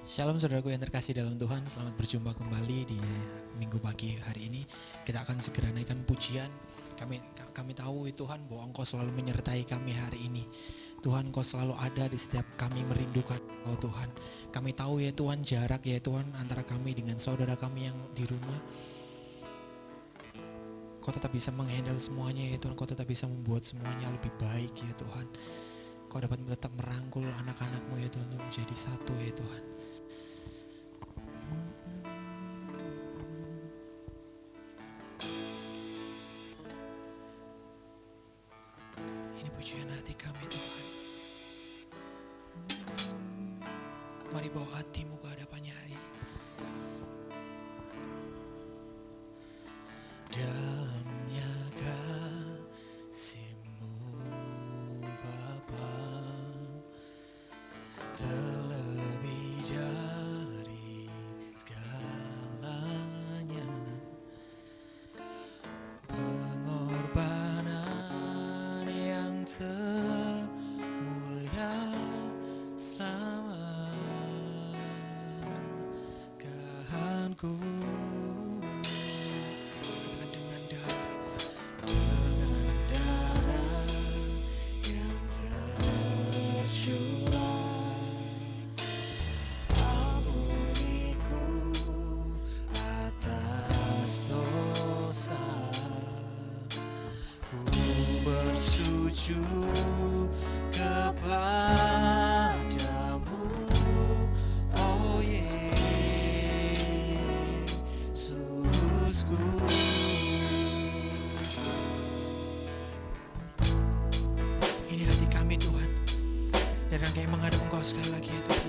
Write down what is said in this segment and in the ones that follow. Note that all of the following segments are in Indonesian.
Shalom saudaraku yang terkasih dalam Tuhan, selamat berjumpa kembali di minggu pagi hari ini. Kita akan segera naikkan pujian. Kami tahu Tuhan bahwa Engkau selalu menyertai kami hari ini. Tuhan, Engkau selalu ada di setiap kami merindukan Engkau Tuhan. Kami tahu ya Tuhan, jarak ya Tuhan antara kami dengan saudara kami yang di rumah. Kau tetap bisa menghandle semuanya ya Tuhan, Kau tetap bisa membuat semuanya lebih baik ya Tuhan. Kau dapat tetap merangkul anak-anak-Mu ya Tuhan untuk menjadi satu ya Tuhan. Ini pujian hati kami Tuhan. Mari bawa hatimu ke hadapannya hari ini. Dalamnya kasih-Mu Bapa, terlebih dari segalanya, pengorbanan yang termulia selamatkanku. Sujud kepadamu, oh Yesusku. Ini hati kami Tuhan, dan kami menghadap Engkau sekali lagi ya Tuhan.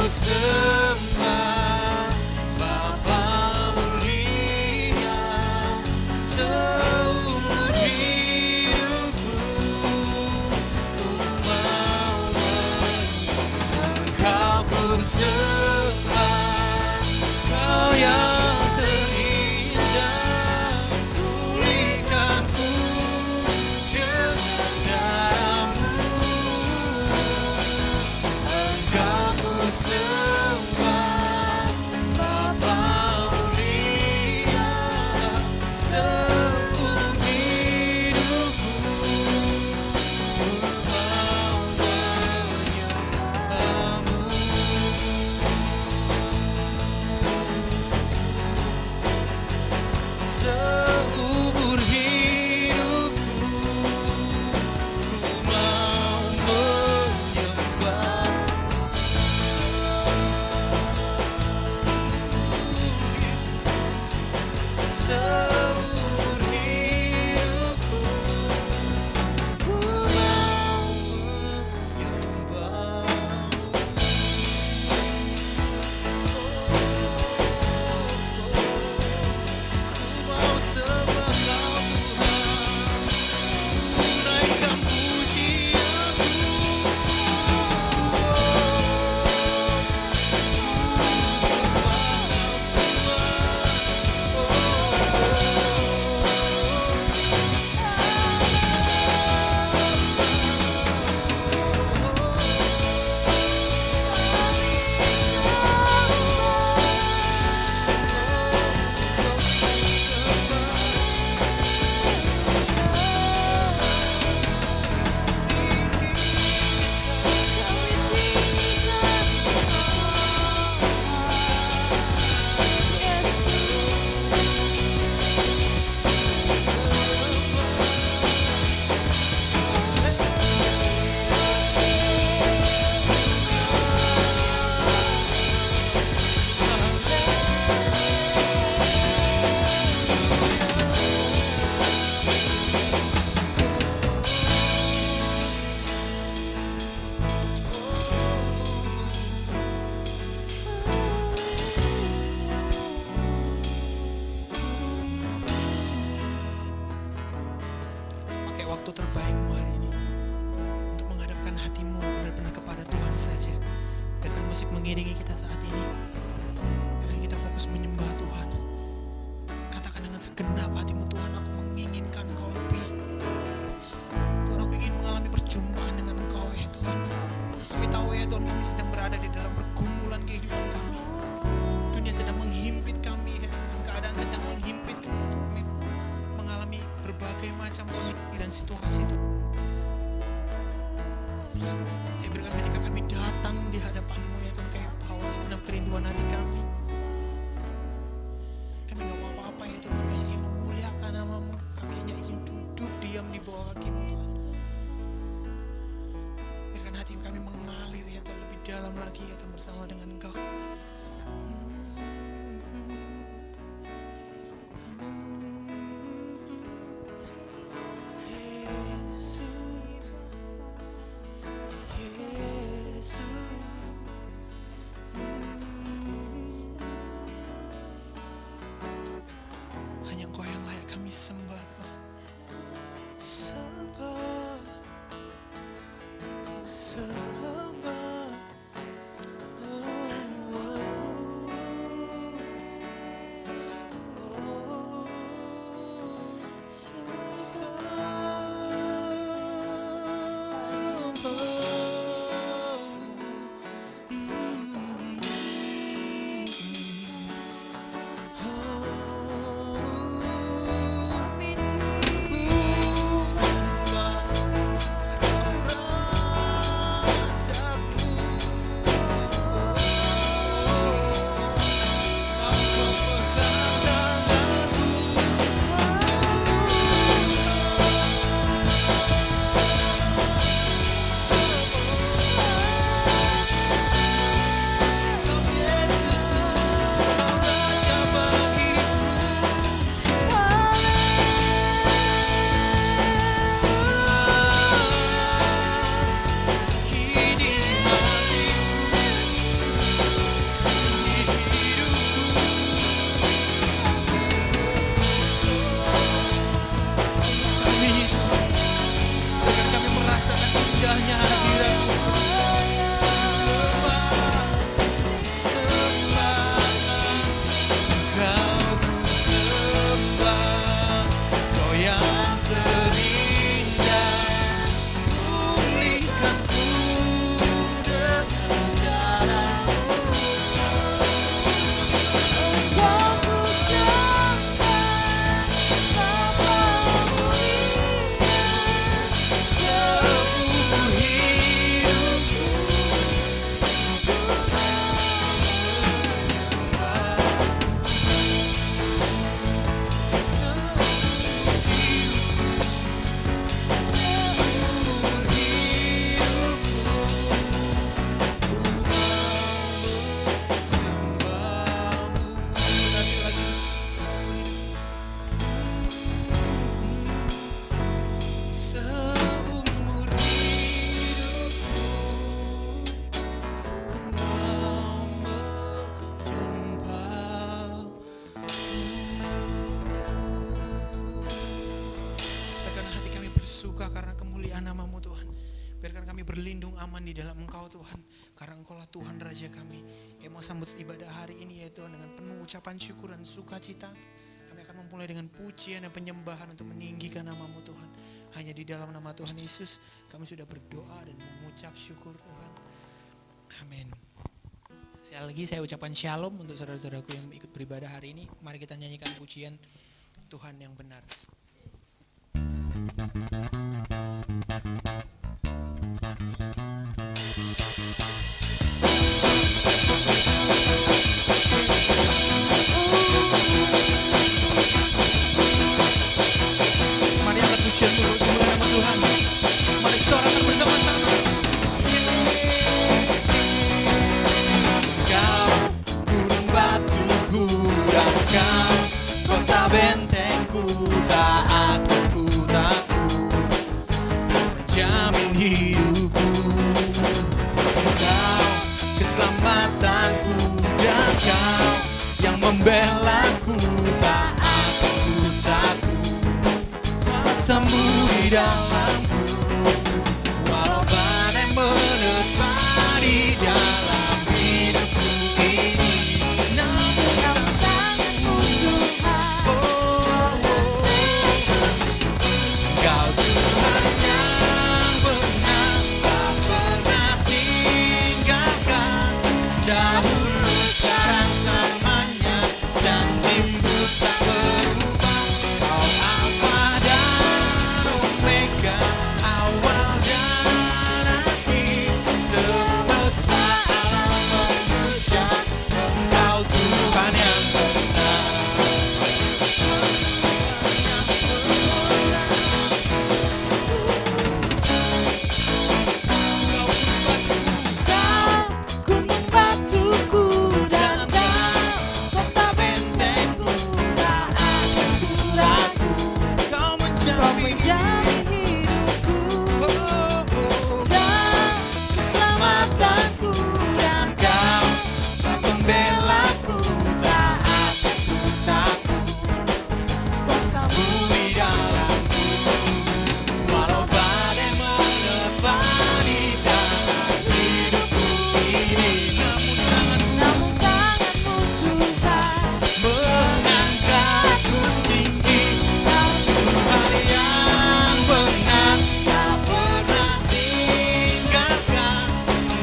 Sembah Bapa seumur hidupku ku mau menyembahmu. Ku mau sembah Kau Tuhan, naikkan pujianku. Pakai waktu terbaikmu hari ini untuk menghadapkan hatimu benar-benar kepada Tuhan saja. Biarkan musik mengiringi kita saat ini. Biarkan kita fokus menyembah Tuhan. Katakan dengan segenap hatimu, Tuhan, aku menginginkan Engkau lebih. Tuhan, aku ingin mengalami perjumpaan dengan Engkau ya Tuhan. Kami tahu ya Tuhan, kami sedang berada di dalam pergumulan kehidupan kami. Dunia sedang menghimpit kami ya Tuhan. Keadaan sedang menghimpit kami, mengalami berbagai macam kondisi dan situasi itu. Ya berikan ketika kami datang di hadapan-Mu ya Tuhan, kayak bawa segenap kerinduan hati kami. Kami gak mau apa-apa ya Tuhan, kami hanya ingin memuliakan nama-Mu. Kami hanya ingin duduk diam di bawah kaki-Mu Tuhan. Biarkan hati kami mengalir ya Tuhan lebih dalam lagi ya Tuhan bersama dengan Engkau. Hanya Engkau yang layak kami sembah Tuhan. Sembah, ku sembah. Biarkan kami berlindung aman di dalam Engkau Tuhan, karena Engkau lah Tuhan Raja kami. Kami mau sambut ibadah hari ini ya Tuhan dengan penuh ucapan syukur dan sukacita. Kami akan memulai dengan pujian dan penyembahan untuk meninggikan nama-Mu Tuhan. Hanya di dalam nama Tuhan Yesus kami sudah berdoa dan mengucap syukur Tuhan. Amin. Sekali lagi saya ucapkan shalom untuk saudara-saudaraku yang ikut beribadah hari ini. Mari kita nyanyikan pujian Tuhan yang benar. Mari angkat pujian dulu, kemuliaan nama Tuhan. Mari sorakan bersama-sama. Kau gunung batuku dan kau kota bentengku, tak akan ku takut, menjamin hidupku. Kau keselamatanku dan kau yang membelaku, tak akan ku takut. Kuasamu di dalamku, walau badai menerpa di dalam hidupku ini. Namun tanganmu Tuhan, Kau Tuhan yang benar, tak pernah tinggalkan. Dahulu, sekarang, selamanya, janji-Mu tak berubah. Kau Alfa dan Omega, awal dan akhir. Semesta alam memuja Engkau Tuhan yang benar. Kau gunung batuku dan kau kota bentengku, tak akan ku takut. Kau menjamin hidupku, dan keselamatanku, dan kau tak pembelaku, tak akan ku takut. Kuasamu di dalamku, walau badai menerpa di dalam hidupku ini. Namun tanganmu Tuhan mengangkatku tinggi. Kau Tuhan yang benar, tak pernah tinggalkan.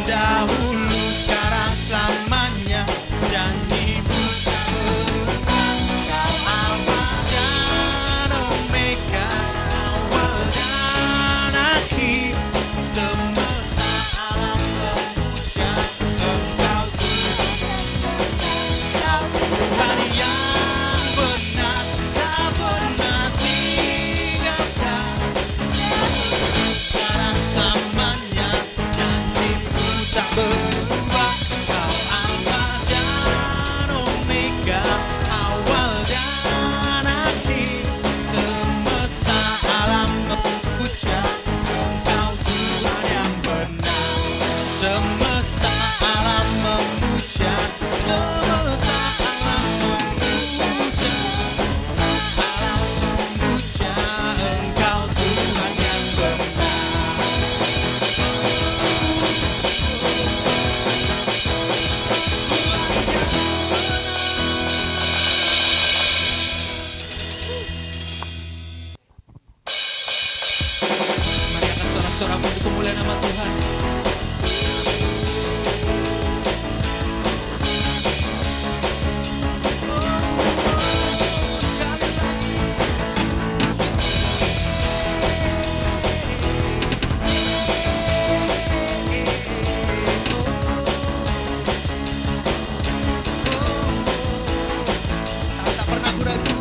Dahulu, sekarang, selamanya, janji-Mu tak berubah. Kau Alfa dan Omega, awal dan akhir. Semesta alam memuja Engkau Tuhan yang benar, tak pernah tinggalkan. Sekarang, selamanya, janji-Mu tak berubah. Kau Alfa dan Omega, awal dan akhir. Semesta alam memuja Engkau Tuhan yang benar. Semesta alam memuja, semesta alam memuja, alam memuja Engkau Tuhan yang benar. Mari angkat sorak-sorak untuk kemuliaan nama Tuhan. Sekali lagi. Tak pernah ku ragu,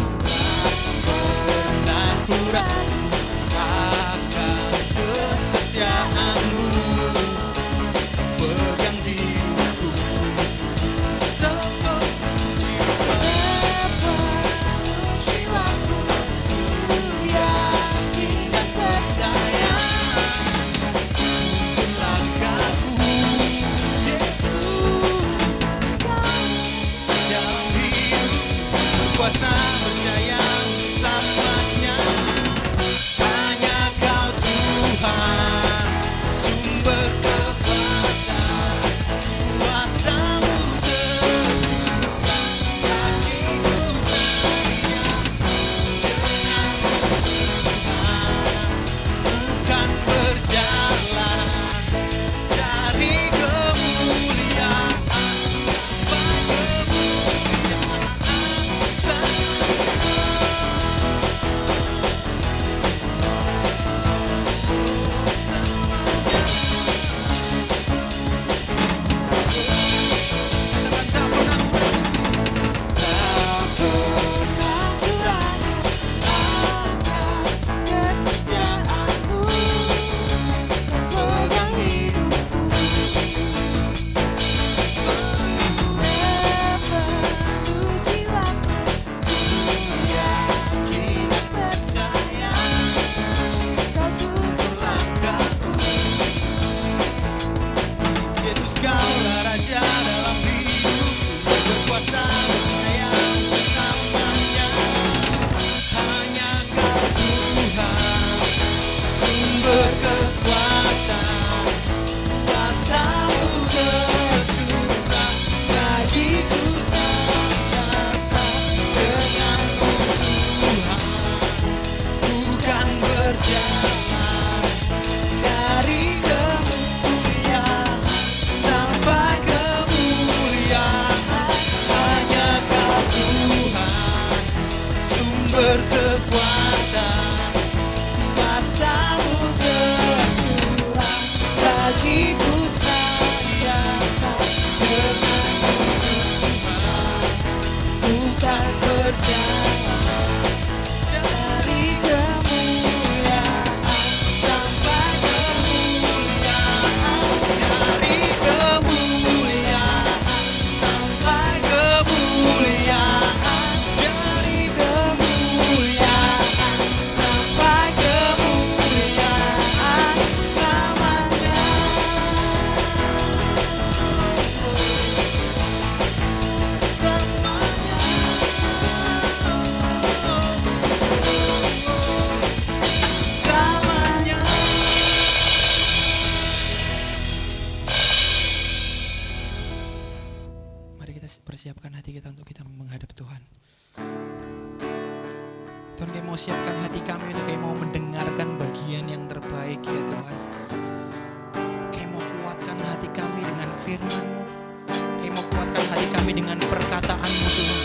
pernah ku ragu akan kesetiaan-Mu. Pegang diriku sepenuh jiwaku, ku yakin dan percaya. Tuntun langkahku, Yesus, dalam hidup berkuasa. Kuasamu tercurah bagiku senantiasa. Dengan hidupku ku kan berjalan dari kemuliaan sampai kemuliaan, dari kemuliaan sampai kemuliaan, dari kemuliaan sampai kemuliaan selamanya. Selamanya. Mari kita persiapkan hati kita untuk kita menghadap Tuhan. Tuhan, kami mau siapkan hati kami untuk kami mau mendengarkan bagian yang terbaik ya Tuhan. Kami mau kuatkan hati kami dengan firman-Mu. Kami mau kuatkan hati kami dengan perkataan-Mu Tuhan.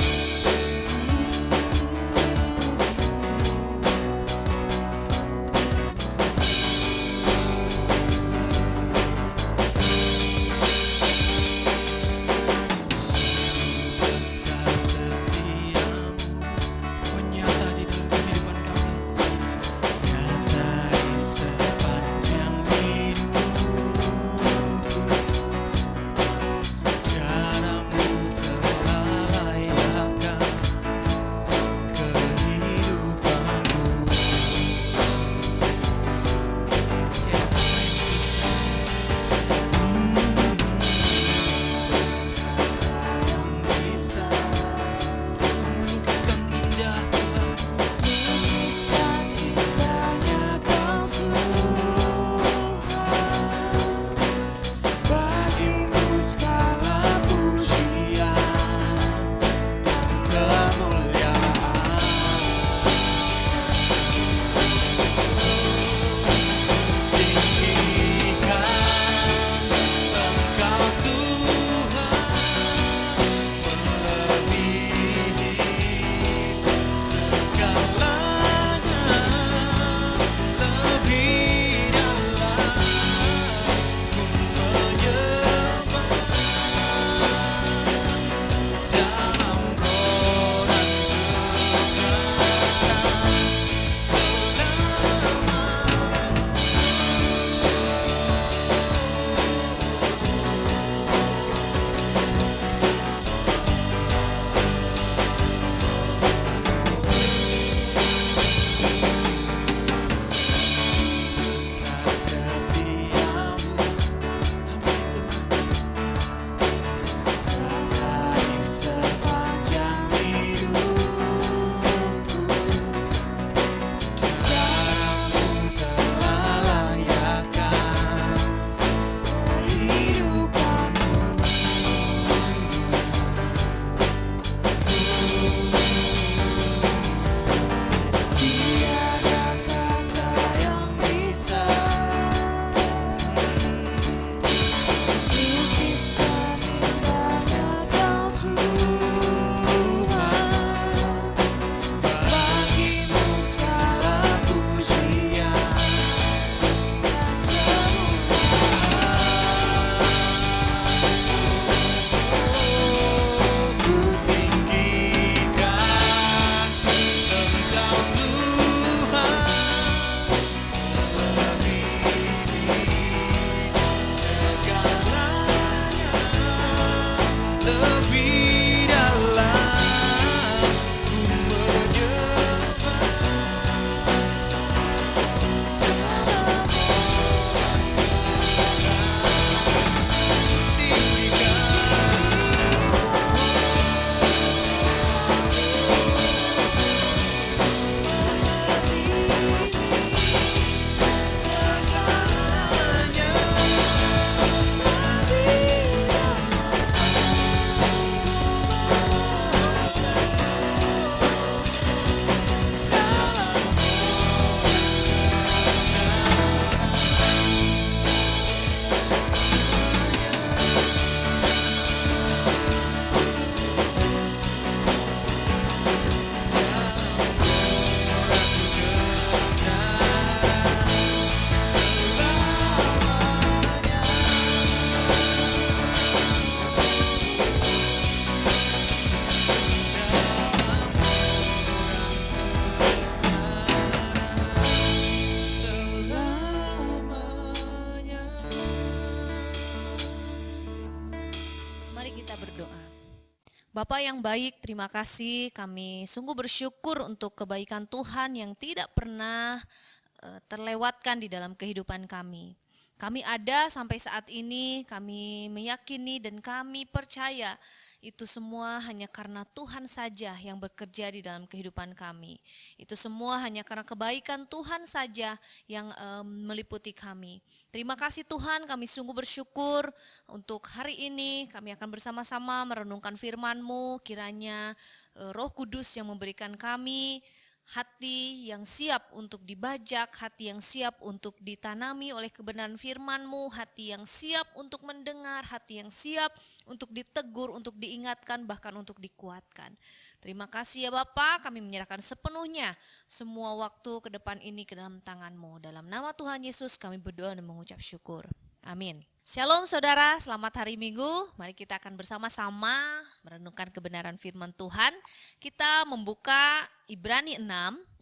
Besar setiamu menyata di dalam kehidupan kami, nyata di sepanjang hidupku. Jaramu telah layak Bapa yang baik, terima kasih. Kami sungguh bersyukur untuk kebaikan Tuhan yang tidak pernah terlewatkan di dalam kehidupan kami. Kami ada sampai saat ini, kami meyakini dan kami percaya itu semua hanya karena Tuhan saja yang bekerja di dalam kehidupan kami. Itu semua hanya karena kebaikan Tuhan saja yang meliputi kami. Terima kasih Tuhan, kami sungguh bersyukur untuk hari ini. Kami akan bersama-sama merenungkan firman-Mu, kiranya Roh Kudus yang memberikan kami hati yang siap untuk dibajak, hati yang siap untuk ditanami oleh kebenaran firman-Mu, hati yang siap untuk mendengar, hati yang siap untuk ditegur, untuk diingatkan, bahkan untuk dikuatkan. Terima kasih ya Bapa, kami menyerahkan sepenuhnya semua waktu ke depan ini ke dalam tangan-Mu. Dalam nama Tuhan Yesus kami berdoa dan mengucap syukur. Amin. Shalom saudara, selamat hari Minggu. Mari kita akan bersama-sama merenungkan kebenaran firman Tuhan. Kita membuka Ibrani 6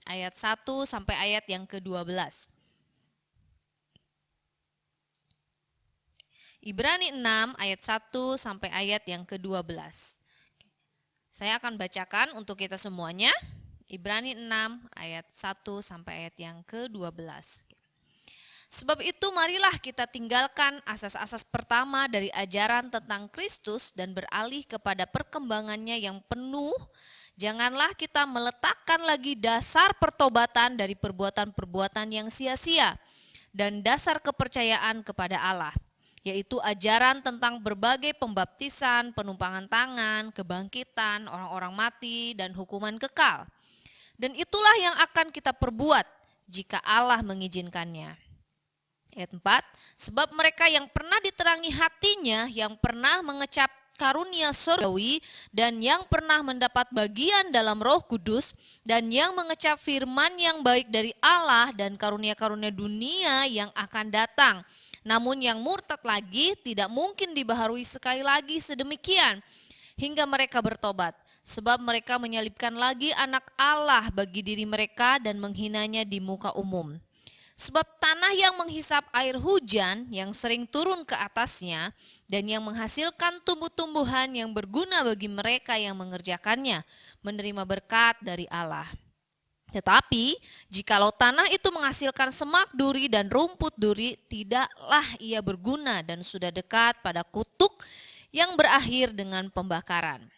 ayat 1 sampai ayat yang ke-12. Ibrani 6 ayat 1 sampai ayat yang ke-12. Saya akan bacakan untuk kita semuanya. Ibrani 6 ayat 1 sampai ayat yang ke-12. Sebab itu marilah kita tinggalkan asas-asas pertama dari ajaran tentang Kristus dan beralih kepada perkembangannya yang penuh. Janganlah kita meletakkan lagi dasar pertobatan dari perbuatan-perbuatan yang sia-sia dan dasar kepercayaan kepada Allah, yaitu ajaran tentang berbagai pembaptisan, penumpangan tangan, kebangkitan, orang-orang mati, dan hukuman kekal. Dan itulah yang akan kita perbuat jika Allah mengizinkannya. Ayat 4, sebab mereka yang pernah diterangi hatinya, yang pernah mengecap karunia surgawi, dan yang pernah mendapat bagian dalam Roh Kudus, dan yang mengecap firman yang baik dari Allah dan karunia-karunia dunia yang akan datang. Namun yang murtad lagi tidak mungkin dibaharui sekali lagi sedemikian, hingga mereka bertobat. Sebab mereka menyalibkan lagi anak Allah bagi diri mereka dan menghinanya di muka umum. Sebab tanah yang menghisap air hujan yang sering turun ke atasnya dan yang menghasilkan tumbuh-tumbuhan yang berguna bagi mereka yang mengerjakannya, menerima berkat dari Allah. Tetapi jikalau tanah itu menghasilkan semak duri dan rumput duri, tidaklah ia berguna dan sudah dekat pada kutuk yang berakhir dengan pembakaran.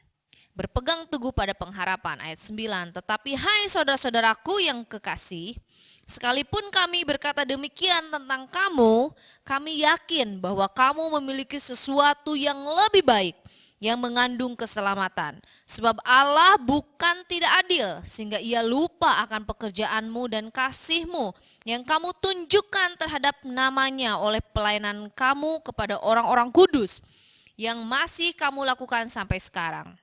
Berpegang teguh pada pengharapan, ayat 9. Tetapi hai saudara-saudaraku yang kekasih, sekalipun kami berkata demikian tentang kamu, kami yakin bahwa kamu memiliki sesuatu yang lebih baik, yang mengandung keselamatan. Sebab Allah bukan tidak adil, sehingga ia lupa akan pekerjaanmu dan kasihmu yang kamu tunjukkan terhadap namanya oleh pelayanan kamu kepada orang-orang kudus, yang masih kamu lakukan sampai sekarang.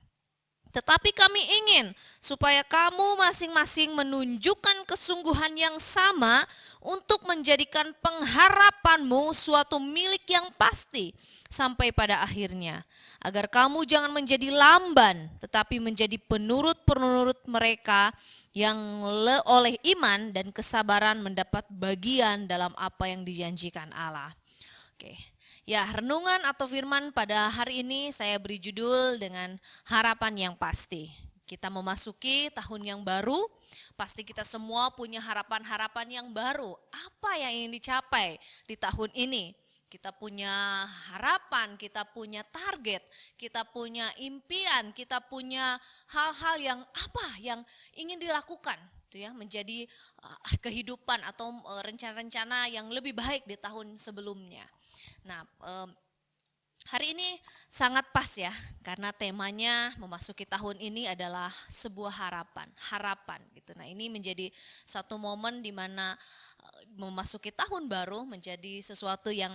Tetapi kami ingin supaya kamu masing-masing menunjukkan kesungguhan yang sama untuk menjadikan pengharapanmu suatu milik yang pasti sampai pada akhirnya. Agar kamu jangan menjadi lamban, tetapi menjadi penurut-penurut mereka yang oleh iman dan kesabaran mendapat bagian dalam apa yang dijanjikan Allah. Oke. Ya, renungan atau firman pada hari ini saya beri judul dengan harapan yang pasti. Kita memasuki tahun yang baru, pasti kita semua punya harapan-harapan yang baru. Apa yang ingin dicapai di tahun ini? Kita punya harapan, kita punya target, kita punya impian, kita punya hal-hal yang apa yang ingin dilakukan, itu ya, menjadi kehidupan atau rencana-rencana yang lebih baik di tahun sebelumnya. Nah, hari ini sangat pas ya, karena temanya memasuki tahun ini adalah sebuah harapan gitu. Nah, ini menjadi satu momen di mana memasuki tahun baru menjadi sesuatu yang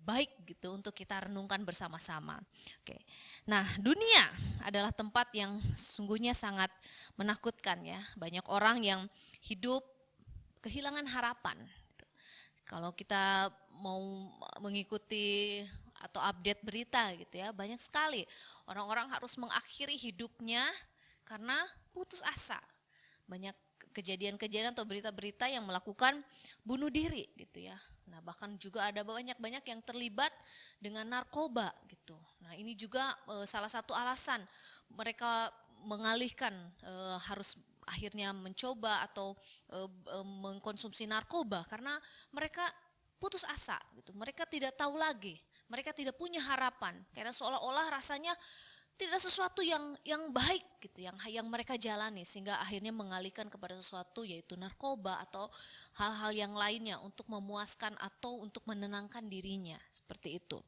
baik gitu untuk kita renungkan bersama-sama. Oke. Nah, dunia adalah tempat yang sungguhnya sangat menakutkan ya. Banyak orang yang hidup kehilangan harapan. Kalau kita mau mengikuti atau update berita gitu ya, banyak sekali orang-orang harus mengakhiri hidupnya karena putus asa. Banyak kejadian-kejadian atau berita-berita yang melakukan bunuh diri gitu ya. Nah, bahkan juga ada banyak yang terlibat dengan narkoba gitu. Nah, ini juga salah satu alasan mereka mengalihkan harus akhirnya mencoba atau mengkonsumsi narkoba karena mereka putus asa gitu. Mereka tidak tahu lagi, mereka tidak punya harapan karena seolah-olah rasanya tidak sesuatu yang baik gitu yang mereka jalani, sehingga akhirnya mengalihkan kepada sesuatu yaitu narkoba atau hal-hal yang lainnya untuk memuaskan atau untuk menenangkan dirinya, seperti itu.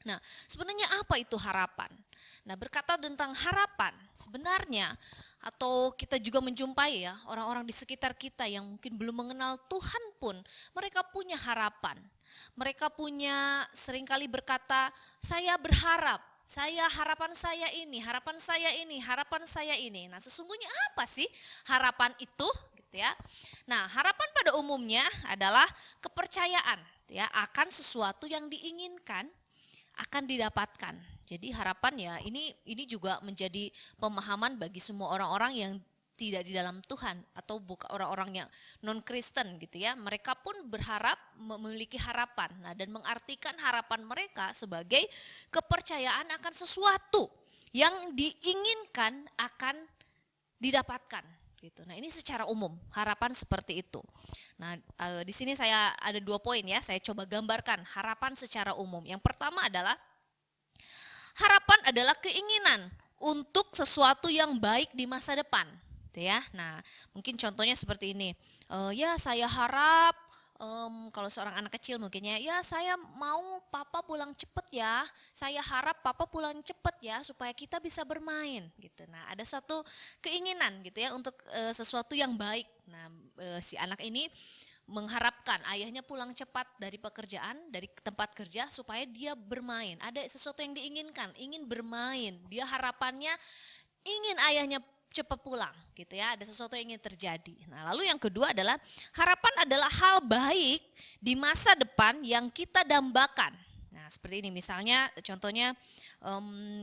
Nah, sebenarnya apa itu harapan? Nah, berkata tentang harapan, sebenarnya atau kita juga menjumpai ya orang-orang di sekitar kita yang mungkin belum mengenal Tuhan pun, mereka punya harapan. Mereka punya seringkali berkata, saya berharap, harapan saya ini, harapan saya ini, harapan saya ini. Nah, sesungguhnya apa sih harapan itu? Gitu ya. Nah, harapan pada umumnya adalah kepercayaan ya akan sesuatu yang diinginkan akan didapatkan. Jadi harapan ya ini juga menjadi pemahaman bagi semua orang-orang yang tidak di dalam Tuhan atau bukan orang-orang yang non Kristen gitu ya. Mereka pun berharap memiliki harapan. Nah, dan mengartikan harapan mereka sebagai kepercayaan akan sesuatu yang diinginkan akan didapatkan gitu. Nah, ini secara umum harapan seperti itu. Nah, di sini saya ada 2 poin ya. Saya coba gambarkan harapan secara umum. Yang pertama adalah harapan adalah keinginan untuk sesuatu yang baik di masa depan. Ya, nah mungkin contohnya seperti ini, ya saya harap kalau seorang anak kecil mungkin ya saya mau papa pulang cepet ya, saya harap papa pulang cepet ya supaya kita bisa bermain gitu. Nah, ada satu keinginan gitu ya untuk sesuatu yang baik. Nah, si anak ini mengharapkan ayahnya pulang cepat dari pekerjaan, dari tempat kerja supaya dia bermain. Ada sesuatu yang diinginkan, ingin bermain. Dia harapannya ingin ayahnya cepat pulang gitu ya, ada sesuatu yang ingin terjadi. Nah, lalu yang kedua adalah harapan adalah hal baik di masa depan yang kita dambakan. Nah, seperti ini misalnya contohnya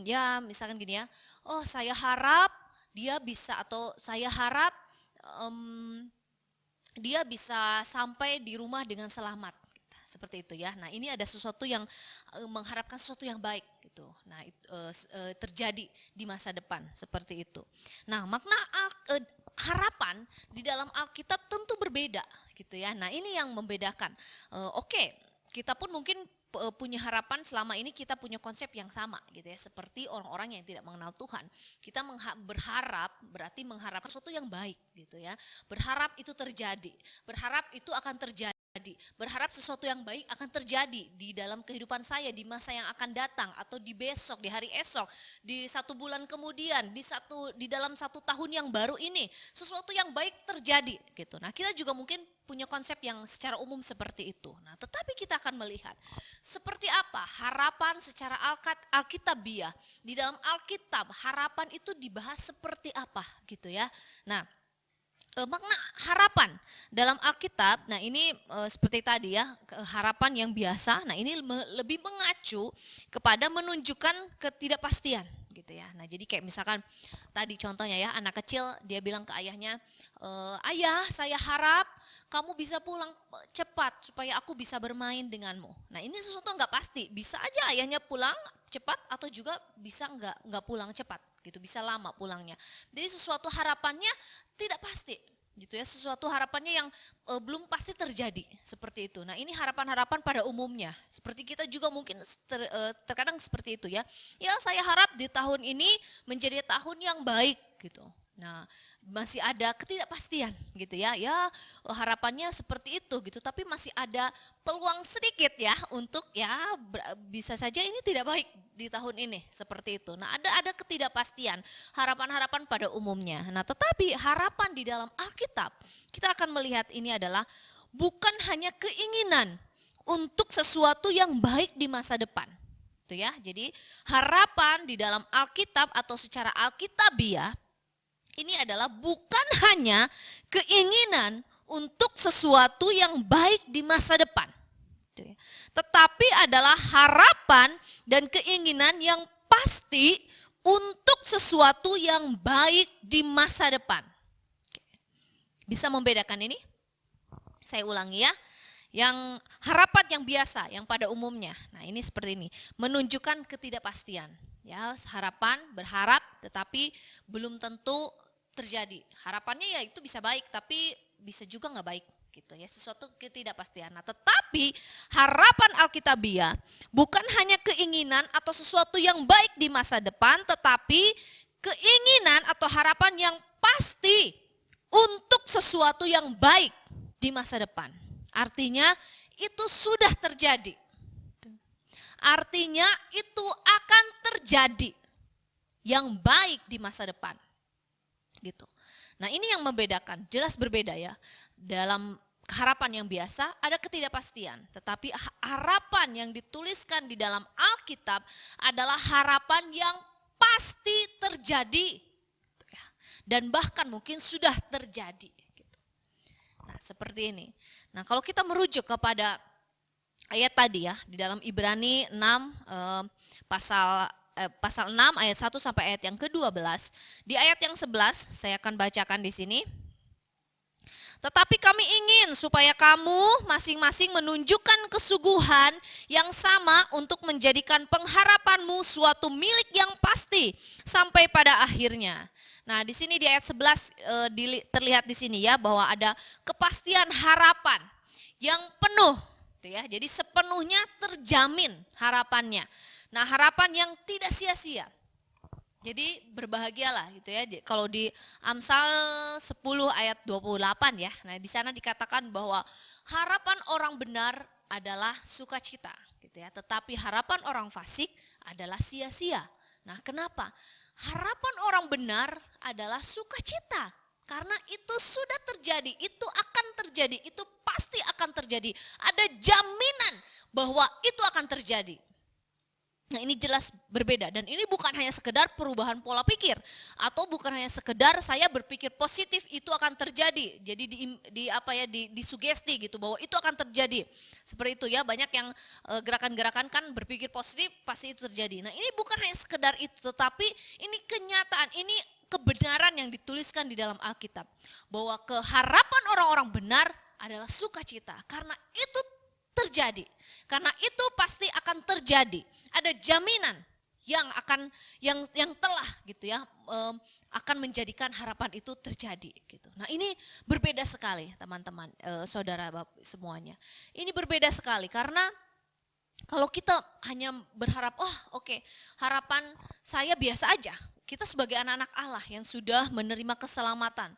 ya misalkan gini ya, oh saya harap dia bisa atau saya harap dia bisa sampai di rumah dengan selamat. Seperti itu ya. Nah, ini ada sesuatu yang mengharapkan sesuatu yang baik gitu. Nah, terjadi di masa depan seperti itu. Nah, makna harapan di dalam Alkitab tentu berbeda gitu ya. Nah, ini yang membedakan. Oke, kita pun mungkin punya harapan selama ini kita punya konsep yang sama gitu ya. Seperti orang-orang yang tidak mengenal Tuhan. Kita berharap berarti mengharapkan sesuatu yang baik gitu ya. Berharap itu terjadi. Berharap itu akan terjadi. Berharap sesuatu yang baik akan terjadi di dalam kehidupan saya di masa yang akan datang atau di besok, di hari esok, di 1 bulan kemudian, di dalam 1 tahun yang baru ini sesuatu yang baik terjadi gitu. Nah, kita juga mungkin punya konsep yang secara umum seperti itu. Nah, tetapi kita akan melihat seperti apa harapan secara Alkitabiah. Di dalam Alkitab harapan itu dibahas seperti apa gitu ya. Nah, makna harapan dalam Alkitab, nah ini seperti tadi ya, harapan yang biasa, nah ini lebih mengacu kepada menunjukkan ketidakpastian gitu ya. Nah, jadi kayak misalkan tadi contohnya ya, anak kecil dia bilang ke ayahnya, ayah saya harap kamu bisa pulang cepat supaya aku bisa bermain denganmu. Nah, ini sesuatu nggak pasti, bisa aja ayahnya pulang cepat atau juga bisa nggak pulang cepat gitu, bisa lama pulangnya. Jadi sesuatu harapannya tidak pasti gitu ya, sesuatu harapannya yang belum pasti terjadi seperti itu. Nah, ini harapan-harapan pada umumnya. Seperti kita juga mungkin terkadang seperti itu ya. Ya, saya harap di tahun ini menjadi tahun yang baik gitu. Nah, masih ada ketidakpastian gitu ya. Ya, harapannya seperti itu gitu, tapi masih ada peluang sedikit ya untuk ya bisa saja ini tidak baik di tahun ini seperti itu. Nah, ada ketidakpastian, harapan-harapan pada umumnya. Nah, tetapi harapan di dalam Alkitab kita akan melihat ini adalah bukan hanya keinginan untuk sesuatu yang baik di masa depan. Itu ya. Jadi, harapan di dalam Alkitab atau secara Alkitabiah ini adalah bukan hanya keinginan untuk sesuatu yang baik di masa depan, tetapi adalah harapan dan keinginan yang pasti untuk sesuatu yang baik di masa depan. Bisa membedakan ini? Saya ulangi ya. Yang harapan yang biasa, yang pada umumnya. Nah, ini seperti ini, menunjukkan ketidakpastian. Ya, harapan, berharap, tetapi belum tentu terjadi. Harapannya ya itu bisa baik, tapi bisa juga nggak baik gitu ya. Sesuatu ketidakpastian. Nah, tetapi harapan Alkitabiah bukan hanya keinginan atau sesuatu yang baik di masa depan, tetapi keinginan atau harapan yang pasti untuk sesuatu yang baik di masa depan. Artinya itu sudah terjadi. Artinya itu akan terjadi yang baik di masa depan. Gitu. Nah, ini yang membedakan, jelas berbeda ya. Dalam harapan yang biasa ada ketidakpastian, tetapi harapan yang dituliskan di dalam Alkitab adalah harapan yang pasti terjadi. Dan bahkan mungkin sudah terjadi. Nah, seperti ini. Nah, kalau kita merujuk kepada ayat tadi ya, di dalam Ibrani 6 pasal 6 ayat 1 sampai ayat yang ke-12. Di ayat yang 11 saya akan bacakan di sini. Tetapi kami ingin supaya kamu masing-masing menunjukkan kesungguhan yang sama untuk menjadikan pengharapanmu suatu milik yang pasti sampai pada akhirnya. Nah, di sini di ayat 11 terlihat di sini ya bahwa ada kepastian harapan yang penuh, gitu ya. Jadi sepenuhnya terjamin harapannya. Nah, harapan yang tidak sia-sia. Jadi berbahagialah gitu ya. Kalau di Amsal 10 ayat 28 ya. Nah, di sana dikatakan bahwa harapan orang benar adalah sukacita gitu ya. Tetapi harapan orang fasik adalah sia-sia. Nah, kenapa? Harapan orang benar adalah sukacita. Karena itu sudah terjadi, itu akan terjadi, itu pasti akan terjadi. Ada jaminan bahwa itu akan terjadi. Nah, ini jelas berbeda dan ini bukan hanya sekedar perubahan pola pikir atau bukan hanya sekedar saya berpikir positif itu akan terjadi. Jadi disugesti gitu bahwa itu akan terjadi. Seperti itu ya, banyak yang gerakan-gerakan kan berpikir positif pasti itu terjadi. Nah, ini bukan hanya sekedar itu, tetapi ini kenyataan, ini kebenaran yang dituliskan di dalam Alkitab bahwa keharapan orang-orang benar adalah sukacita karena itu terjadi. Karena itu pasti akan terjadi. Ada jaminan yang akan yang telah gitu ya akan menjadikan harapan itu terjadi gitu. Nah, ini berbeda sekali teman-teman, saudara bapak semuanya. Ini berbeda sekali karena kalau kita hanya berharap, harapan saya biasa aja. Kita sebagai anak-anak Allah yang sudah menerima keselamatan,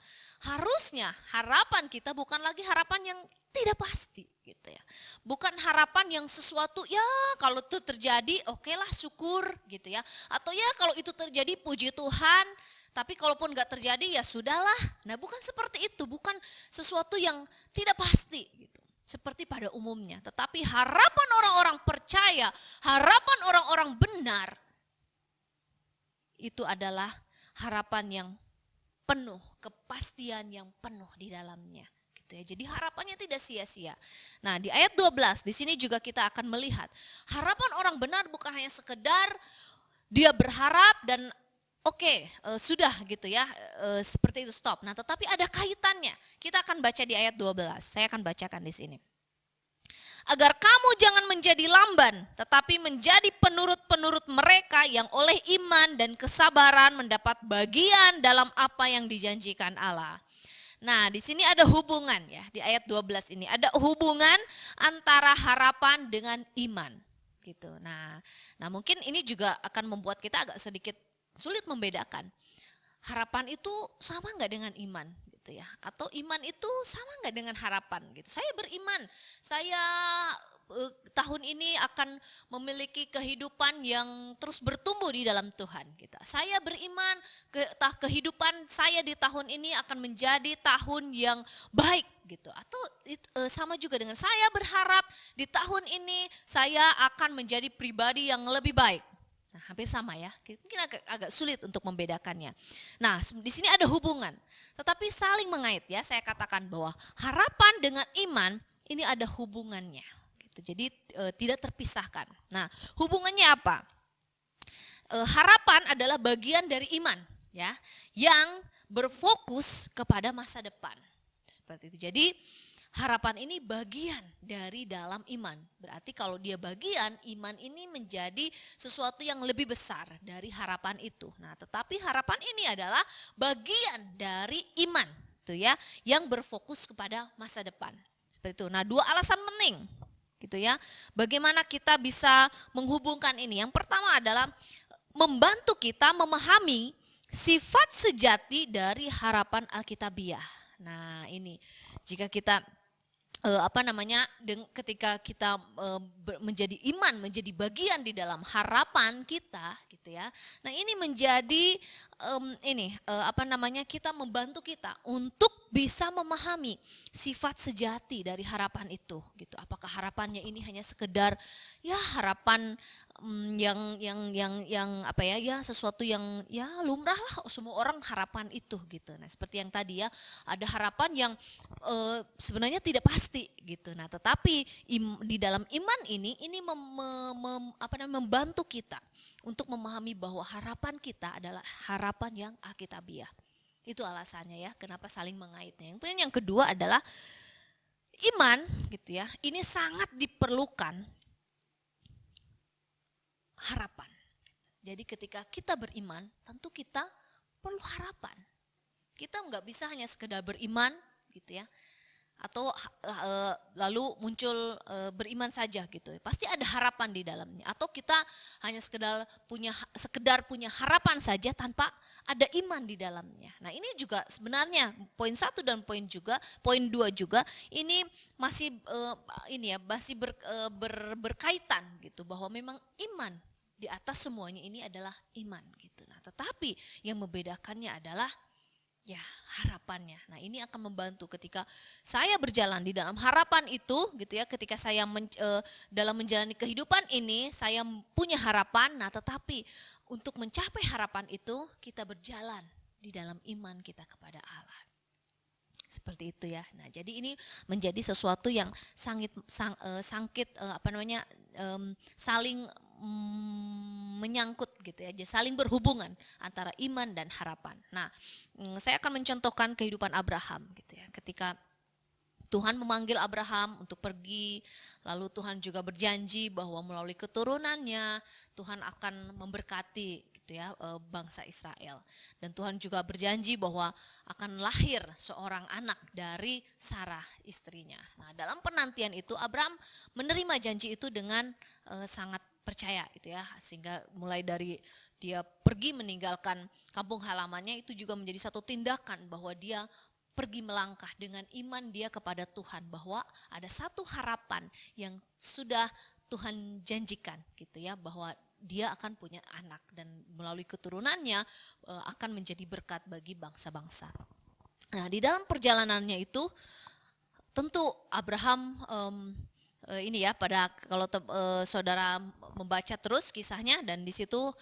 harusnya harapan kita bukan lagi harapan yang tidak pasti gitu ya. Bukan harapan yang sesuatu ya kalau itu terjadi okelah syukur gitu ya. Atau ya kalau itu terjadi puji Tuhan, tapi kalaupun gak terjadi ya sudahlah. Nah, bukan seperti itu, bukan sesuatu yang tidak pasti gitu. Seperti pada umumnya, tetapi harapan orang-orang percaya, harapan orang-orang benar, itu adalah harapan yang penuh, kepastian yang penuh di dalamnya. Gitu ya. Jadi harapannya tidak sia-sia. Nah, di ayat 12 di sini juga kita akan melihat harapan orang benar bukan hanya sekedar dia berharap dan sudah gitu ya, seperti itu stop. Nah, tetapi ada kaitannya. Kita akan baca di ayat 12. Saya akan bacakan di sini. Agar kamu jangan menjadi lamban, tetapi menjadi penurut-penurut mereka yang oleh iman dan kesabaran mendapat bagian dalam apa yang dijanjikan Allah. Nah, di sini ada hubungan ya, di ayat 12 ini ada hubungan antara harapan dengan iman gitu. Nah, mungkin ini juga akan membuat kita agak sedikit sulit membedakan. Harapan itu sama enggak dengan iman? Ya, atau iman itu sama nggak dengan harapan gitu. Saya beriman, saya tahun ini akan memiliki kehidupan yang terus bertumbuh di dalam Tuhan gitu. Saya beriman kehidupan saya di tahun ini akan menjadi tahun yang baik gitu. Atau sama juga dengan saya berharap di tahun ini saya akan menjadi pribadi yang lebih baik. Nah, hampir sama ya, mungkin agak sulit untuk membedakannya. Nah, di sini ada hubungan, tetapi saling mengait ya. Saya katakan bahwa harapan dengan iman ini ada hubungannya, gitu. Jadi tidak terpisahkan. Nah, hubungannya apa? Harapan adalah bagian dari iman, ya, yang berfokus kepada masa depan, seperti itu. Jadi harapan ini bagian dari dalam iman. Berarti kalau dia bagian, iman ini menjadi sesuatu yang lebih besar dari harapan itu. Nah, tetapi harapan ini adalah bagian dari iman, gitu ya, yang berfokus kepada masa depan. Seperti itu. Nah, dua alasan penting, gitu ya. Bagaimana kita bisa menghubungkan ini? Yang pertama adalah membantu kita memahami sifat sejati dari harapan Alkitabiah. Nah, ini jika kita ketika kita menjadi iman, menjadi bagian di dalam harapan kita, gitu ya. Nah, ini menjadi kita membantu kita untuk bisa memahami sifat sejati dari harapan itu, gitu. Apakah harapannya ini hanya sekedar ya harapan sesuatu yang ya lumrah lah, semua orang harapan itu, gitu. Nah, seperti yang tadi ya, ada harapan yang sebenarnya tidak pasti, gitu. Nah, tetapi di dalam iman ini membantu kita untuk memahami bahwa harapan kita adalah harapan yang alkitabiah. Itu alasannya ya, kenapa saling mengaitnya. Yang kedua adalah iman, gitu ya. Ini sangat diperlukan harapan. Jadi ketika kita beriman, tentu kita perlu harapan. Kita nggak bisa hanya sekedar beriman, gitu ya, atau lalu muncul beriman saja, gitu. Pasti ada harapan di dalamnya. Atau kita hanya sekedar punya harapan saja tanpa ada iman di dalamnya. Nah, ini juga sebenarnya poin 1 dan poin 2 juga ini masih berkaitan, gitu, bahwa memang iman di atas semuanya ini adalah iman, gitu. Nah, tetapi yang membedakannya adalah ya harapannya. Nah, ini akan membantu ketika saya berjalan di dalam harapan itu, gitu ya. Ketika saya dalam menjalani kehidupan ini, saya punya harapan. Nah, tetapi untuk mencapai harapan itu, kita berjalan di dalam iman kita kepada Allah. Seperti itu ya. Nah, jadi ini menjadi sesuatu yang saling menyangkut, gitu ya, saling berhubungan antara iman dan harapan. Nah, saya akan mencontohkan kehidupan Abraham, gitu ya. Ketika Tuhan memanggil Abraham untuk pergi, lalu Tuhan juga berjanji bahwa melalui keturunannya Tuhan akan memberkati, gitu ya, bangsa Israel. Dan Tuhan juga berjanji bahwa akan lahir seorang anak dari Sarah istrinya. Nah, dalam penantian itu Abraham menerima janji itu dengan sangat percaya, gitu ya, sehingga mulai dari dia pergi meninggalkan kampung halamannya itu juga menjadi satu tindakan bahwa dia pergi melangkah dengan iman dia kepada Tuhan, bahwa ada satu harapan yang sudah Tuhan janjikan, gitu ya, bahwa dia akan punya anak dan melalui keturunannya akan menjadi berkat bagi bangsa-bangsa. Nah, di dalam perjalanannya itu tentu Abraham kalau saudara membaca terus kisahnya, dan di situ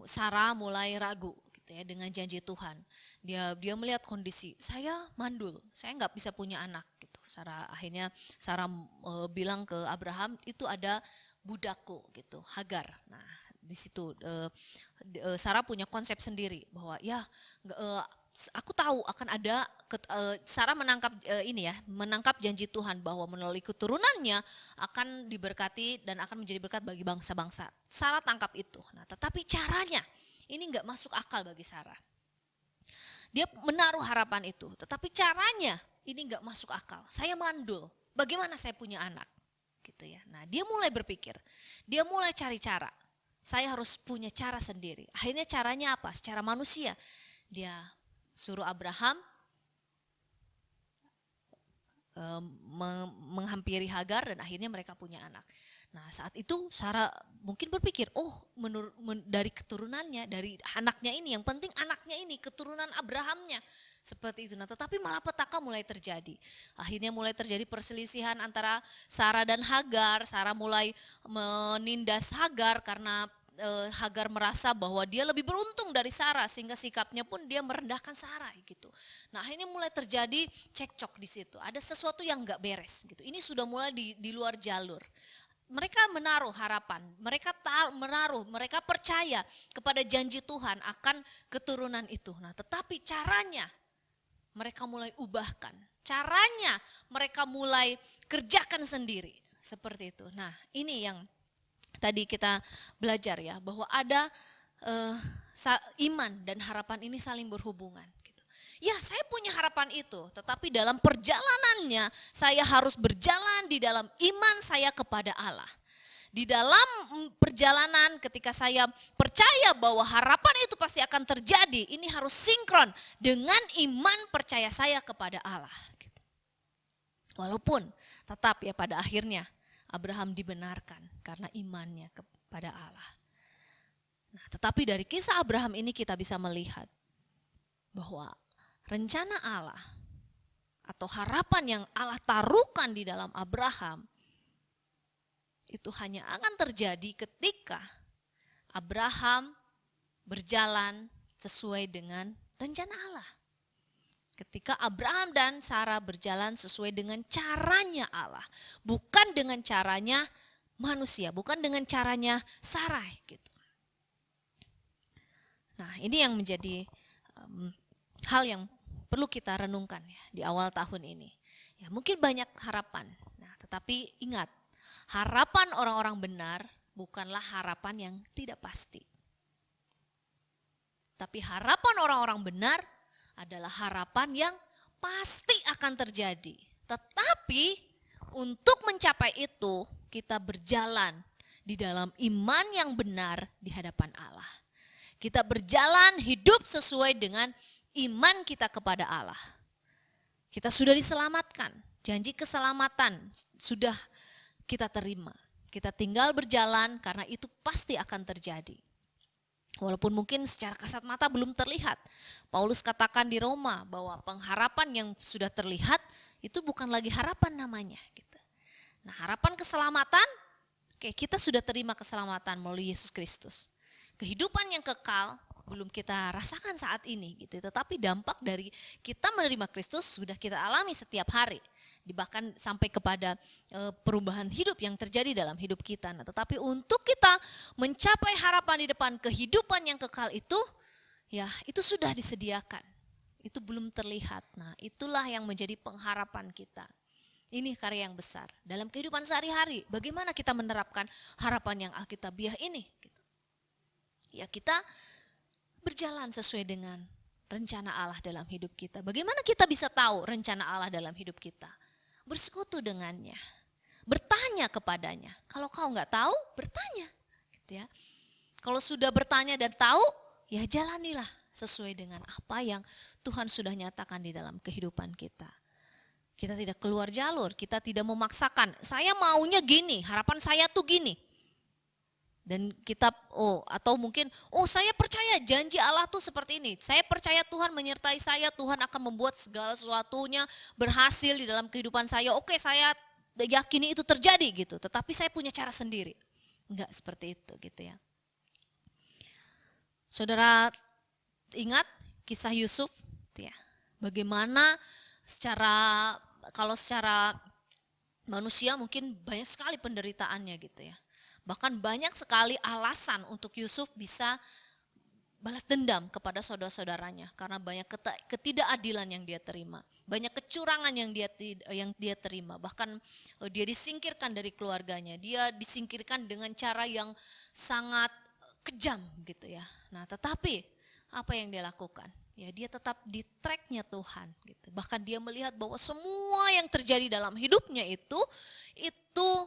Sarah mulai ragu, gitu ya, dengan janji Tuhan. Dia melihat kondisi, saya mandul, saya nggak bisa punya anak, gitu. Akhirnya Sarah bilang ke Abraham, itu ada budakku, gitu, Hagar. Nah, di situ Sarah punya konsep sendiri bahwa ya aku tahu akan ada Sarah menangkap janji Tuhan bahwa melalui keturunannya akan diberkati dan akan menjadi berkat bagi bangsa-bangsa. Sarah tangkap itu. Nah, tetapi caranya ini nggak masuk akal bagi Sarah. Dia menaruh harapan itu, tetapi caranya ini nggak masuk akal. Saya mandul, bagaimana saya punya anak, gitu ya. Nah, dia mulai berpikir, dia mulai cari cara. Saya harus punya cara sendiri. Akhirnya caranya apa? Secara manusia, dia suruh Abraham menghampiri Hagar dan akhirnya mereka punya anak. Nah, saat itu Sarah mungkin berpikir, dari keturunannya, dari anaknya ini, yang penting anaknya ini, keturunan Abrahamnya, seperti itu. Nah, tetapi malah petaka mulai terjadi. Akhirnya mulai terjadi perselisihan antara Sarah dan Hagar. Sarah mulai menindas Hagar karena Hagar merasa bahwa dia lebih beruntung dari Sarah, sehingga sikapnya pun dia merendahkan Sarah, gitu. Nah, akhirnya mulai terjadi cekcok di situ. Ada sesuatu yang nggak beres, gitu. Ini sudah mulai di luar jalur. Mereka menaruh harapan, mereka percaya kepada janji Tuhan akan keturunan itu. Nah, tetapi caranya mereka mulai ubahkan. Caranya mereka mulai kerjakan sendiri. Seperti itu. Nah, ini yang tadi kita belajar ya, bahwa ada iman dan harapan ini saling berhubungan. Gitu. Ya, saya punya harapan itu, tetapi dalam perjalanannya saya harus berjalan di dalam iman saya kepada Allah. Di dalam perjalanan ketika saya percaya bahwa harapan itu pasti akan terjadi, ini harus sinkron dengan iman percaya saya kepada Allah. Gitu. Walaupun tetap ya pada akhirnya Abraham dibenarkan karena imannya kepada Allah. Nah, tetapi dari kisah Abraham ini kita bisa melihat bahwa rencana Allah atau harapan yang Allah taruhkan di dalam Abraham itu hanya akan terjadi ketika Abraham berjalan sesuai dengan rencana Allah. Ketika Abraham dan Sarah berjalan sesuai dengan caranya Allah, bukan dengan caranya manusia, bukan dengan caranya Sarai gitu. Nah, ini yang menjadi hal yang perlu kita renungkan ya di awal tahun ini. Ya, mungkin banyak harapan. Nah, tetapi ingat, harapan orang-orang benar bukanlah harapan yang tidak pasti. Tapi harapan orang-orang benar adalah harapan yang pasti akan terjadi. Tetapi untuk mencapai itu kita berjalan di dalam iman yang benar di hadapan Allah. Kita berjalan hidup sesuai dengan iman kita kepada Allah. Kita sudah diselamatkan, janji keselamatan sudah kita terima. Kita tinggal berjalan karena itu pasti akan terjadi. Walaupun mungkin secara kasat mata belum terlihat. Paulus katakan di Roma bahwa pengharapan yang sudah terlihat itu bukan lagi harapan namanya. Gitu. Nah, harapan keselamatan, kita sudah terima keselamatan melalui Yesus Kristus. Kehidupan yang kekal belum kita rasakan saat ini, gitu. Tetapi dampak dari kita menerima Kristus sudah kita alami setiap hari. Bahkan sampai kepada perubahan hidup yang terjadi dalam hidup kita. Nah, tetapi untuk kita mencapai harapan di depan kehidupan yang kekal itu, ya itu sudah disediakan. Itu belum terlihat. Nah, itulah yang menjadi pengharapan kita. Ini karya yang besar. Dalam kehidupan sehari-hari, bagaimana kita menerapkan harapan yang alkitabiah ini? Gitu. Ya kita berjalan sesuai dengan rencana Allah dalam hidup kita. Bagaimana kita bisa tahu rencana Allah dalam hidup kita? Bersekutu dengannya, bertanya kepadanya. Kalau kau nggak tahu, bertanya, gitu ya. Kalau sudah bertanya dan tahu, ya jalanilah sesuai dengan apa yang Tuhan sudah nyatakan di dalam kehidupan kita. Kita tidak keluar jalur, kita tidak memaksakan. Saya maunya gini, harapan saya tuh gini. Dan kita, atau mungkin, saya percaya janji Allah tuh seperti ini. Saya percaya Tuhan menyertai saya, Tuhan akan membuat segala sesuatunya berhasil di dalam kehidupan saya. Oke, saya yakini itu terjadi gitu. Tetapi saya punya cara sendiri. Enggak seperti itu gitu ya. Saudara ingat kisah Yusuf? Ya. Bagaimana kalau secara manusia mungkin banyak sekali penderitaannya gitu ya. Bahkan banyak sekali alasan untuk Yusuf bisa balas dendam kepada saudara-saudaranya karena banyak ketidakadilan yang dia terima, banyak kecurangan yang dia terima, bahkan dia disingkirkan dari keluarganya, dia disingkirkan dengan cara yang sangat kejam gitu ya. Nah, tetapi apa yang dia lakukan? Ya, dia tetap di tracknya Tuhan gitu. Bahkan dia melihat bahwa semua yang terjadi dalam hidupnya itu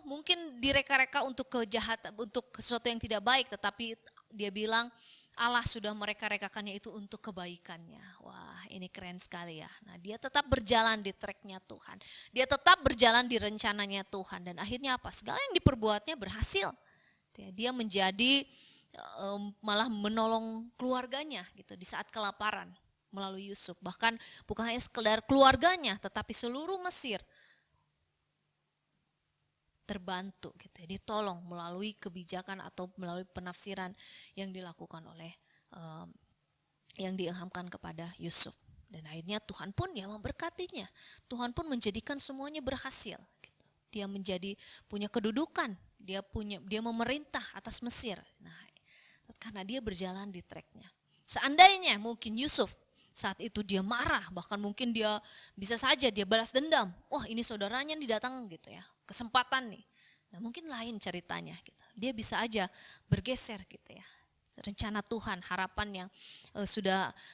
mungkin direka-reka untuk kejahatan, untuk sesuatu yang tidak baik, tetapi dia bilang Allah sudah mereka-rekakannya itu untuk kebaikannya. Wah, ini keren sekali ya. Nah, dia tetap berjalan di tracknya Tuhan. Dia tetap berjalan di rencananya Tuhan, dan akhirnya apa? Segala yang diperbuatnya berhasil. Dia menjadi malah menolong keluarganya gitu di saat kelaparan melalui Yusuf. Bahkan bukan hanya sekedar keluarganya, tetapi seluruh Mesir terbantu gitu ya, ditolong melalui kebijakan atau melalui penafsiran yang dilakukan oleh yang diilhamkan kepada Yusuf. Dan akhirnya Tuhan pun ya memberkatinya. Tuhan pun menjadikan semuanya berhasil gitu. Dia punya kedudukan, dia memerintah atas Mesir. Nah, karena dia berjalan di tracknya. Seandainya mungkin Yusuf saat itu dia marah, bahkan mungkin dia bisa saja dia balas dendam. Wah, ini saudaranya nih datang gitu ya, kesempatan nih. Nah, mungkin lain ceritanya gitu. Dia bisa aja bergeser gitu ya. Rencana Tuhan, harapan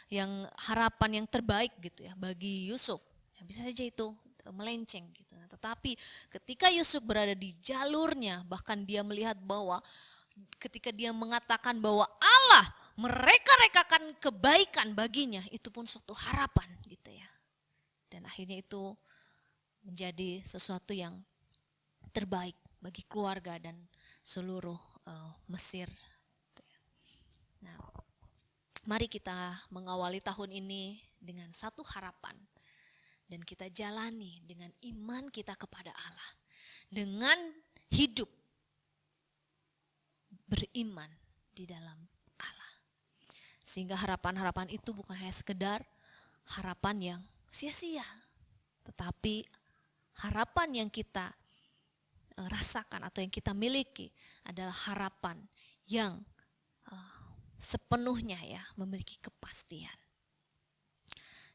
yang harapan yang terbaik gitu ya bagi Yusuf. Ya, bisa saja itu melenceng gitu. Nah, tetapi ketika Yusuf berada di jalurnya, bahkan dia melihat bahwa ketika dia mengatakan bahwa Allah mereka-rekakan kebaikan baginya, itu pun suatu harapan gitu ya. Dan akhirnya itu menjadi sesuatu yang terbaik bagi keluarga dan seluruh Mesir. Nah, mari kita mengawali tahun ini dengan satu harapan dan kita jalani dengan iman kita kepada Allah, dengan hidup beriman di dalam Allah. Sehingga harapan-harapan itu bukan hanya sekedar harapan yang sia-sia, tetapi harapan yang kita rasakan atau yang kita miliki adalah harapan yang sepenuhnya ya memiliki kepastian.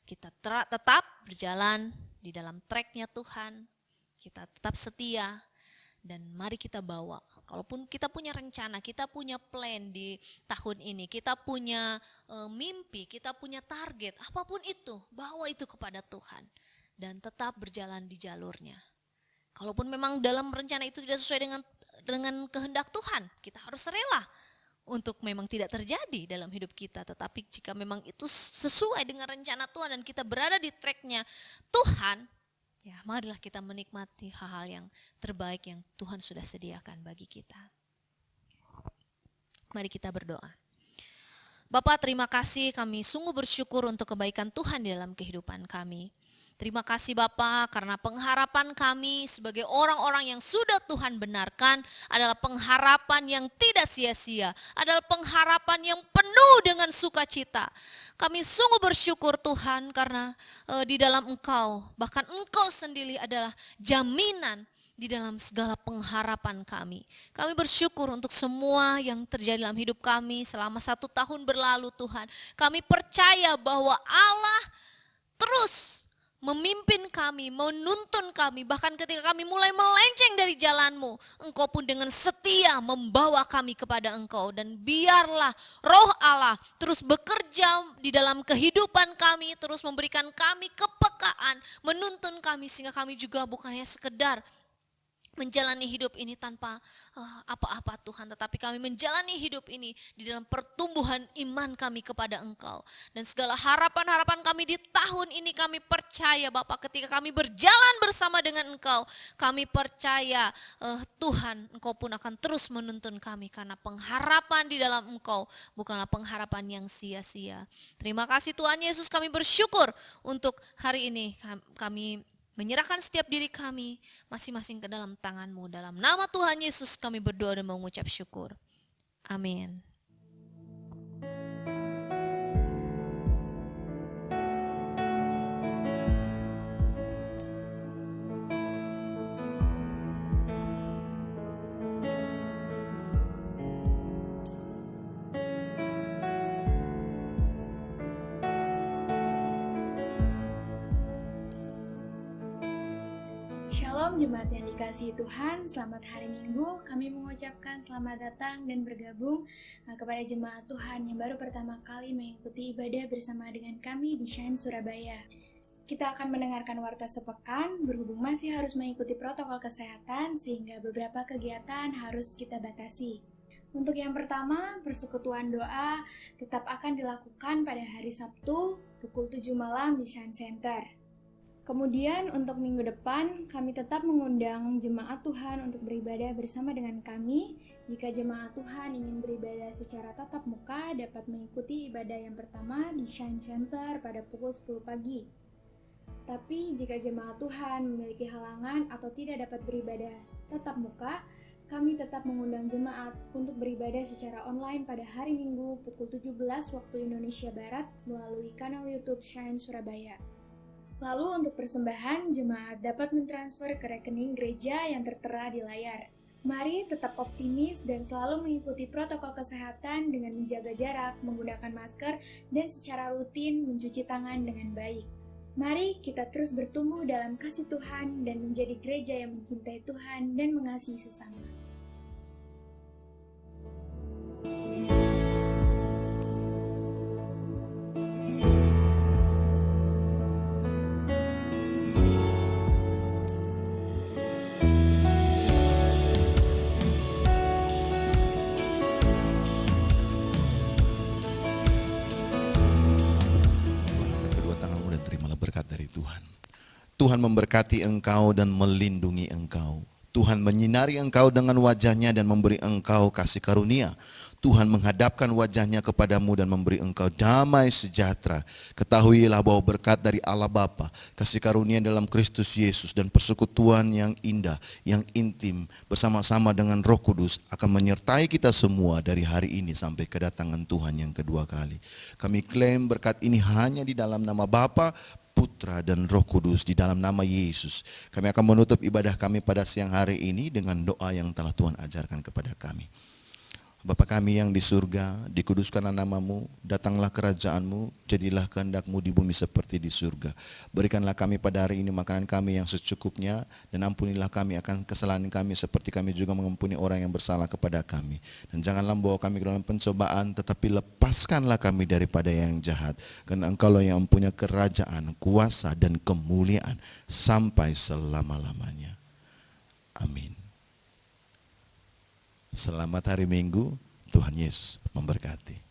Kita tetap berjalan di dalam tracknya Tuhan, kita tetap setia, dan mari kita bawa. Kalaupun kita punya rencana, kita punya plan di tahun ini, kita punya mimpi, kita punya target, apapun itu, bawa itu kepada Tuhan dan tetap berjalan di jalurnya. Kalaupun memang dalam rencana itu tidak sesuai dengan kehendak Tuhan, kita harus rela untuk memang tidak terjadi dalam hidup kita. Tetapi jika memang itu sesuai dengan rencana Tuhan dan kita berada di tracknya Tuhan, ya marilah kita menikmati hal-hal yang terbaik yang Tuhan sudah sediakan bagi kita. Mari kita berdoa. Bapa, terima kasih, kami sungguh bersyukur untuk kebaikan Tuhan di dalam kehidupan kami. Terima kasih Bapa, karena pengharapan kami sebagai orang-orang yang sudah Tuhan benarkan adalah pengharapan yang tidak sia-sia, adalah pengharapan yang penuh dengan sukacita. Kami sungguh bersyukur Tuhan karena di dalam Engkau, bahkan Engkau sendiri adalah jaminan di dalam segala pengharapan kami. Kami bersyukur untuk semua yang terjadi dalam hidup kami selama 1 tahun berlalu Tuhan. Kami percaya bahwa Allah terus memimpin kami, menuntun kami, bahkan ketika kami mulai melenceng dari jalan-Mu, Engkau pun dengan setia membawa kami kepada Engkau. Dan biarlah Roh Allah terus bekerja di dalam kehidupan kami, terus memberikan kami kepekaan, menuntun kami sehingga kami juga bukannya sekedar menjalani hidup ini tanpa apa-apa Tuhan, tetapi kami menjalani hidup ini di dalam pertumbuhan iman kami kepada Engkau. Dan segala harapan-harapan kami di tahun ini kami percaya Bapak, ketika kami berjalan bersama dengan Engkau, kami percaya Tuhan Engkau pun akan terus menuntun kami, karena pengharapan di dalam Engkau bukanlah pengharapan yang sia-sia. Terima kasih Tuhan Yesus, kami bersyukur untuk hari ini kami menyerahkan setiap diri kami masing-masing ke dalam tangan-Mu. Dalam nama Tuhan Yesus kami berdoa dan mengucap syukur. Amin. Shalom jemaat yang dikasihi Tuhan, selamat hari Minggu. Kami mengucapkan selamat datang dan bergabung kepada jemaat Tuhan yang baru pertama kali mengikuti ibadah bersama dengan kami di Shine Surabaya. Kita akan mendengarkan warta sepekan, berhubung masih harus mengikuti protokol kesehatan sehingga beberapa kegiatan harus kita batasi. Untuk yang pertama, persekutuan doa tetap akan dilakukan pada hari Sabtu pukul 7 malam di Shine Center. Kemudian untuk minggu depan, kami tetap mengundang jemaat Tuhan untuk beribadah bersama dengan kami. Jika jemaat Tuhan ingin beribadah secara tatap muka, dapat mengikuti ibadah yang pertama di Shine Center pada pukul 10 pagi. Tapi jika jemaat Tuhan memiliki halangan atau tidak dapat beribadah tatap muka, kami tetap mengundang jemaat untuk beribadah secara online pada hari Minggu pukul 17 waktu Indonesia Barat melalui kanal YouTube Shine Surabaya. Lalu untuk persembahan, jemaat dapat mentransfer ke rekening gereja yang tertera di layar. Mari tetap optimis dan selalu mengikuti protokol kesehatan dengan menjaga jarak, menggunakan masker, dan secara rutin mencuci tangan dengan baik. Mari kita terus bertumbuh dalam kasih Tuhan dan menjadi gereja yang mencintai Tuhan dan mengasihi sesama. Angkat kedua tanganmu dan terimalah berkat dari Tuhan. Tuhan memberkati engkau dan melindungi engkau. Tuhan menyinari engkau dengan wajahnya dan memberi engkau kasih karunia. Tuhan menghadapkan wajahnya kepadamu dan memberi engkau damai sejahtera. Ketahuilah bahwa berkat dari Allah Bapa, kasih karunia dalam Kristus Yesus dan persekutuan yang indah, yang intim bersama-sama dengan Roh Kudus akan menyertai kita semua dari hari ini sampai kedatangan Tuhan yang kedua kali. Kami klaim berkat ini hanya di dalam nama Bapa, Putra dan Roh Kudus, di dalam nama Yesus. Kami akan menutup ibadah kami pada siang hari ini dengan doa yang telah Tuhan ajarkan kepada kami. Bapa kami yang di surga, dikuduskanlah namamu, datanglah kerajaanmu, jadilah kehendakmu di bumi seperti di surga. Berikanlah kami pada hari ini makanan kami yang secukupnya, dan ampunilah kami akan kesalahan kami seperti kami juga mengampuni orang yang bersalah kepada kami. Dan janganlah membawa kami ke dalam pencobaan, tetapi lepaskanlah kami daripada yang jahat. Karena Engkaulah yang mempunyai kerajaan, kuasa dan kemuliaan sampai selama-lamanya. Amin. Selamat hari Minggu, Tuhan Yesus memberkati.